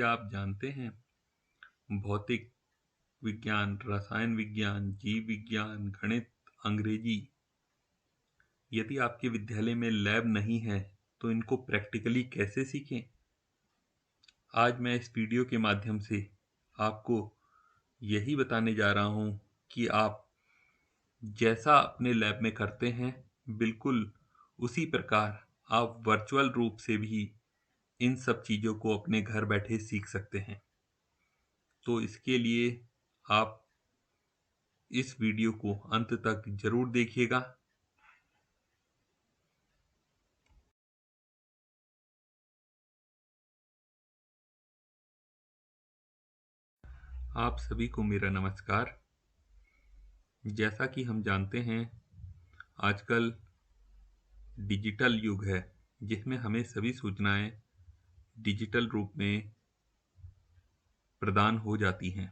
क्या आप जानते हैं भौतिक विज्ञान, रसायन विज्ञान, जीव विज्ञान, गणित, अंग्रेजी, यदि आपके विद्यालय में लैब नहीं है तो इनको प्रैक्टिकली कैसे सीखें? आज मैं इस वीडियो के माध्यम से आपको यही बताने जा रहा हूं कि आप जैसा अपने लैब में करते हैं बिल्कुल उसी प्रकार आप वर्चुअल रूप से भी इन सब चीज़ों को अपने घर बैठे सीख सकते हैं। तो इसके लिए आप इस वीडियो को अंत तक जरूर देखिएगा। आप सभी को मेरा नमस्कार। जैसा कि हम जानते हैं आजकल डिजिटल युग है जिसमें हमें सभी सूचनाएं डिजिटल रूप में प्रदान हो जाती हैं,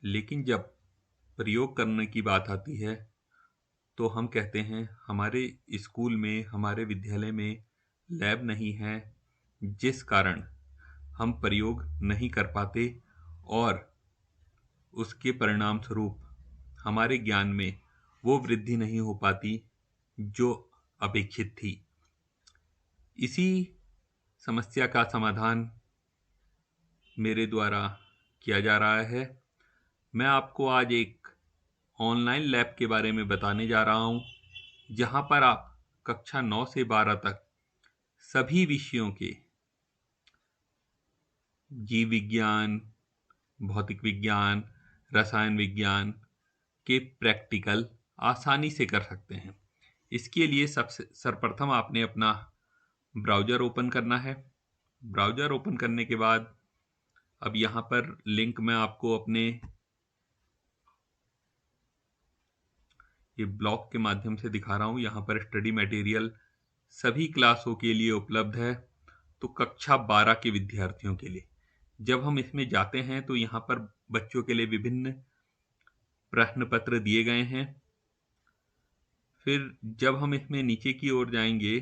लेकिन जब प्रयोग करने की बात आती है तो हम कहते हैं हमारे स्कूल में, हमारे विद्यालय में लैब नहीं है, जिस कारण हम प्रयोग नहीं कर पाते और उसके परिणाम स्वरूप हमारे ज्ञान में वो वृद्धि नहीं हो पाती जो अपेक्षित थी। इसी समस्या का समाधान मेरे द्वारा किया जा रहा है। मैं आपको आज एक ऑनलाइन लैब के बारे में बताने जा रहा हूं, जहां पर आप कक्षा 9 से 12 तक सभी विषयों के जीव विज्ञान, भौतिक विज्ञान, रसायन विज्ञान के प्रैक्टिकल आसानी से कर सकते हैं। इसके लिए सबसे सर्वप्रथम आपने अपना ब्राउज़र ओपन करना है। ब्राउज़र ओपन करने के बाद अब यहाँ पर लिंक मैं आपको अपने ये ब्लॉग के माध्यम से दिखा रहा हूँ। यहाँ पर स्टडी मटेरियल सभी क्लासों के लिए उपलब्ध है, तो कक्षा 12 के विद्यार्थियों के लिए जब हम इसमें जाते हैं तो यहाँ पर बच्चों के लिए विभिन्न प्रश्न पत्र दिए गए हैं। फिर जब हम इसमें नीचे की ओर जाएंगे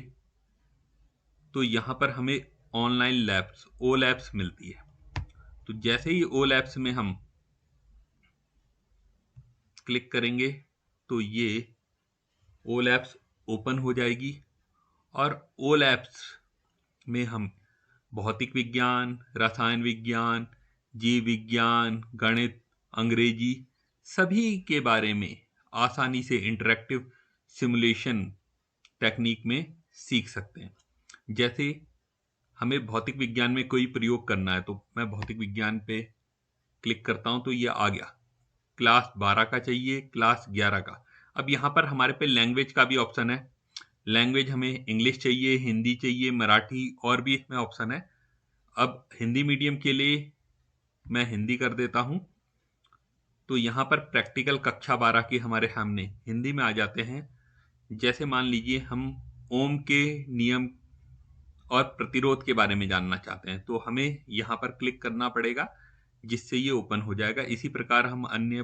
तो यहाँ पर हमें ऑनलाइन लैब्स ओ लैब्स मिलती है। तो जैसे ही ओ लैब्स में हम क्लिक करेंगे तो ये ओ लैब्स ओपन हो जाएगी और ओ लैब्स में हम भौतिक विज्ञान, रसायन विज्ञान, जीव विज्ञान, गणित, अंग्रेजी सभी के बारे में आसानी से इंटरैक्टिव सिमुलेशन टेक्निक में सीख सकते हैं। जैसे हमें भौतिक विज्ञान में कोई प्रयोग करना है तो मैं भौतिक विज्ञान पे क्लिक करता हूं तो ये आ गया। क्लास 12 का चाहिए, क्लास 11 का। अब यहाँ पर हमारे पे लैंग्वेज का भी ऑप्शन है। लैंग्वेज हमें इंग्लिश चाहिए, हिंदी चाहिए, मराठी और भी इसमें ऑप्शन है। अब हिंदी मीडियम के लिए मैं हिंदी कर देता हूं। तो यहाँ पर प्रैक्टिकल कक्षा 12 के हमारे सामने हिंदी में आ जाते हैं। जैसे मान लीजिए हम ओम के नियम और प्रतिरोध के बारे में जानना चाहते हैं तो हमें यहाँ पर क्लिक करना पड़ेगा, जिससे ये ओपन हो जाएगा। इसी प्रकार हम अन्य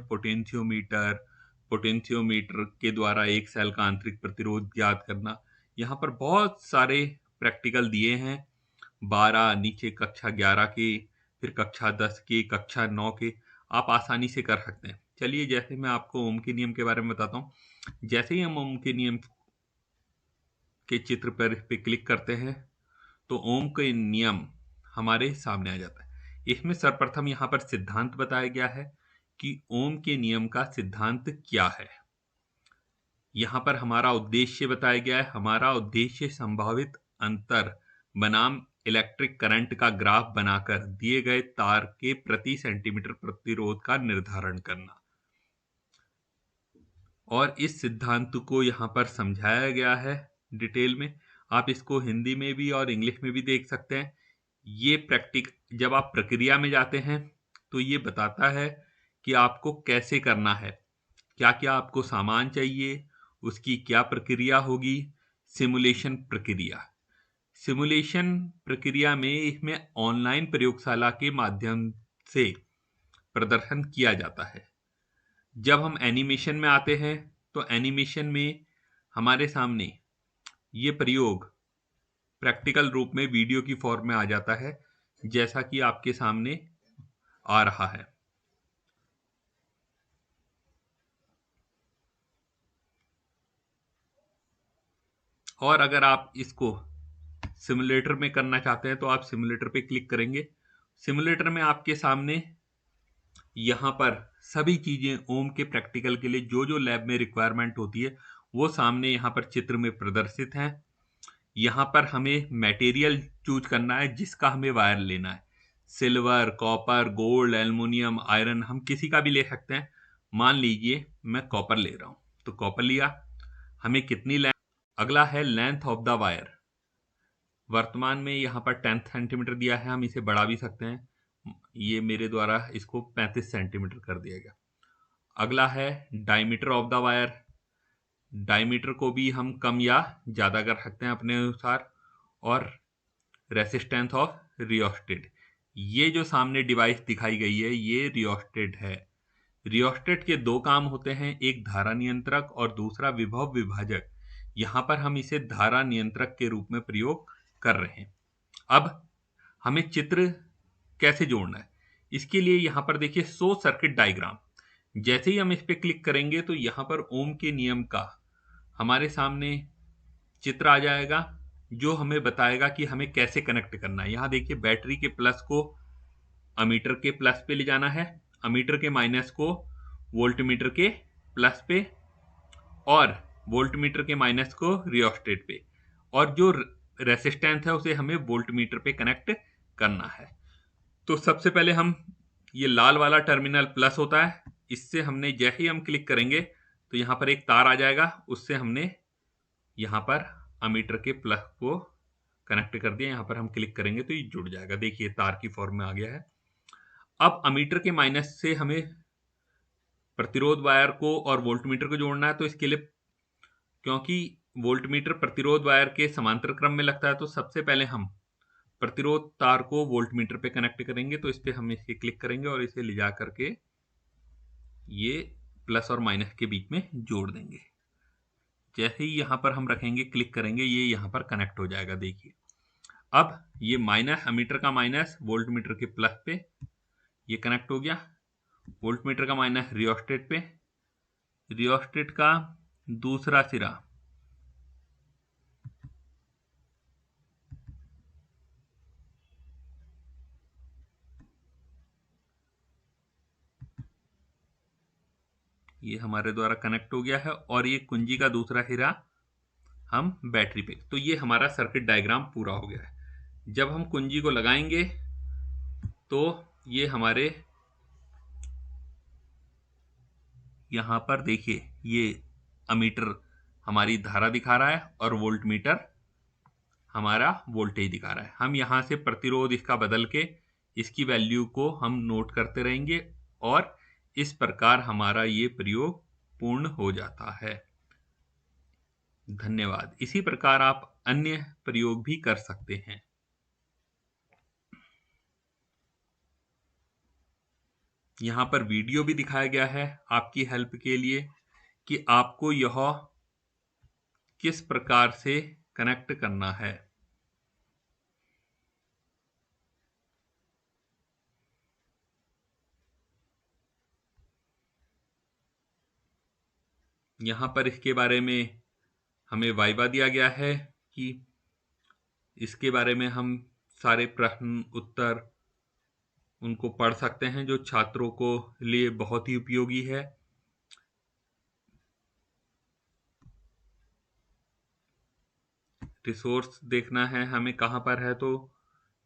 पोटेंशियोमीटर के द्वारा एक सेल का आंतरिक प्रतिरोध ज्ञात करना, यहाँ पर बहुत सारे प्रैक्टिकल दिए हैं। 12 नीचे कक्षा 11 के, फिर कक्षा 10 के, कक्षा 9 के आप आसानी से कर सकते हैं। चलिए जैसे मैं आपको ओम के नियम के बारे में बताता हूँ। जैसे ही हम ओम के नियम के चित्र पर क्लिक करते हैं तो ओम के नियम हमारे सामने आ जाता है। इसमें सर्वप्रथम यहाँ पर सिद्धांत बताया गया है कि ओम के नियम का सिद्धांत क्या है। यहाँ पर हमारा उद्देश्य बताया गया है। हमारा उद्देश्य संभावित अंतर बनाम इलेक्ट्रिक करंट का ग्राफ बनाकर दिए गए तार के प्रति सेंटीमीटर प्रतिरोध का निर्धारण करना, और इस सिद्धांत को यहाँ पर समझाया गया है डिटेल में। आप इसको हिंदी में भी और इंग्लिश में भी देख सकते हैं। ये जब आप प्रक्रिया में जाते हैं तो ये बताता है कि आपको कैसे करना है, क्या क्या आपको सामान चाहिए, उसकी क्या प्रक्रिया होगी। सिमुलेशन प्रक्रिया में इसमें ऑनलाइन प्रयोगशाला के माध्यम से प्रदर्शन किया जाता है। जब हम एनिमेशन में आते हैं तो एनिमेशन में हमारे सामने ये प्रयोग प्रैक्टिकल रूप में वीडियो की फॉर्म में आ जाता है। जैसा कि आपके सामने आ रहा है। और अगर आप इसको सिमुलेटर में करना चाहते हैं तो आप सिमुलेटर पे क्लिक करेंगे। सिमुलेटर में आपके सामने यहाँ पर सभी चीजें ओम के प्रैक्टिकल के लिए जो जो लैब में रिक्वायरमेंट होती है वो सामने यहाँ पर चित्र में प्रदर्शित है। यहाँ पर हमें मटेरियल चूज करना है जिसका हमें वायर लेना है। Silver, copper, gold, aluminium, iron, हम किसी का भी ले सकते हैं। मान लीजिए मैं कॉपर ले रहा हूं, तो कॉपर लिया। हमें कितनी लेंथ, अगला है लेंथ ऑफ द वायर। वर्तमान में यहाँ पर 10 सेंटीमीटर दिया है, हम इसे बढ़ा भी सकते हैं। ये मेरे द्वारा इसको 35 सेंटीमीटर कर दिया गया। अगला है diameter of the wire. Diameter को भी हम कम या ज़्यादा कर सकते हैं अपने अनुसार। और रेसिस्टेंस ऑफ रियोस्टेट। ये जो सामने डिवाइस दिखाई गई है ये रियोस्टेट है। रियोस्टेट के दो काम होते हैं, एक धारा नियंत्रक और दूसरा विभव विभाजक। यहाँ पर हम इसे धारा नियंत्रक के रूप में प्रयोग कर रहे हैं। अब हमें चित्र कैसे जोड़ना है, इसके लिए यहाँ पर देखिए शो सर्किट डायग्राम। जैसे ही हम इस पर क्लिक करेंगे तो यहाँ पर ओम के नियम का हमारे सामने चित्र आ जाएगा जो हमें बताएगा कि हमें कैसे कनेक्ट करना है। यहाँ देखिए बैटरी के प्लस को अमीटर के प्लस पे ले जाना है, अमीटर के माइनस को वोल्टमीटर के प्लस पे, और वोल्टमीटर के माइनस को रियोस्टेट पे, और जो रेसिस्टेंस है उसे हमें वोल्टमीटर पे कनेक्ट करना है। तो सबसे पहले हम ये लाल वाला टर्मिनल प्लस होता है, इससे हमने जैसे ही हम क्लिक करेंगे तो यहाँ पर एक तार आ जाएगा, उससे हमने यहाँ पर अमीटर के प्लस को कनेक्ट कर दिया। यहाँ पर हम क्लिक करेंगे तो ये जुड़ जाएगा। देखिए तार की फॉर्म में आ गया है। अब अमीटर के माइनस से हमें प्रतिरोध वायर को और वोल्टमीटर को जोड़ना है। तो इसके लिए, क्योंकि वोल्टमीटर प्रतिरोध वायर के समांतर क्रम में लगता है, तो सबसे पहले हम प्रतिरोध तार को वोल्टमीटर पे कनेक्ट करेंगे। तो इस पे हम इसे क्लिक करेंगे और इसे ले जा करके ये प्लस और माइनस के बीच में जोड़ देंगे। जैसे ही यहाँ पर हम रखेंगे, क्लिक करेंगे, ये यहाँ पर कनेक्ट हो जाएगा। देखिए अब ये माइनस, अमीटर का माइनस वोल्टमीटर के प्लस पे ये कनेक्ट हो गया। वोल्टमीटर का माइनस रियोस्टेट पे, रियोस्टेट का दूसरा सिरा ये हमारे द्वारा कनेक्ट हो गया है, और ये कुंजी का दूसरा सिरा हम बैटरी पे। तो ये हमारा सर्किट डायग्राम पूरा हो गया है। जब हम कुंजी को लगाएंगे तो ये हमारे यहाँ पर देखिए ये अमीटर हमारी धारा दिखा रहा है और वोल्टमीटर हमारा वोल्टेज दिखा रहा है। हम यहाँ से प्रतिरोध इसका बदल के इसकी वैल्यू को हम नोट करते रहेंगे और इस प्रकार हमारा ये प्रयोग पूर्ण हो जाता है। धन्यवाद। इसी प्रकार आप अन्य प्रयोग भी कर सकते हैं। यहाँ पर वीडियो भी दिखाया गया है आपकी हेल्प के लिए कि आपको यह किस प्रकार से कनेक्ट करना है। यहाँ पर इसके बारे में हमें वाइवा दिया गया है कि इसके बारे में हम सारे प्रश्न उत्तर उनको पढ़ सकते हैं, जो छात्रों को लिए बहुत ही उपयोगी है। रिसोर्स देखना है हमें कहाँ पर है, तो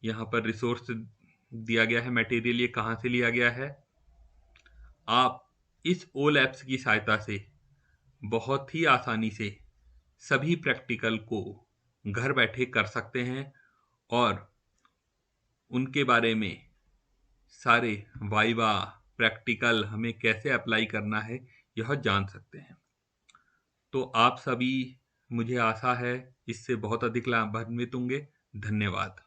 यहाँ पर रिसोर्स दिया गया है, मटेरियल ये कहाँ से लिया गया है। आप इस ओ लैब्स की सहायता से बहुत ही आसानी से सभी प्रैक्टिकल को घर बैठे कर सकते हैं और उनके बारे में सारे वाइवा प्रैक्टिकल हमें कैसे अप्लाई करना है यह जान सकते हैं। तो आप सभी, मुझे आशा है, इससे बहुत अधिक लाभान्वित होंगे। धन्यवाद।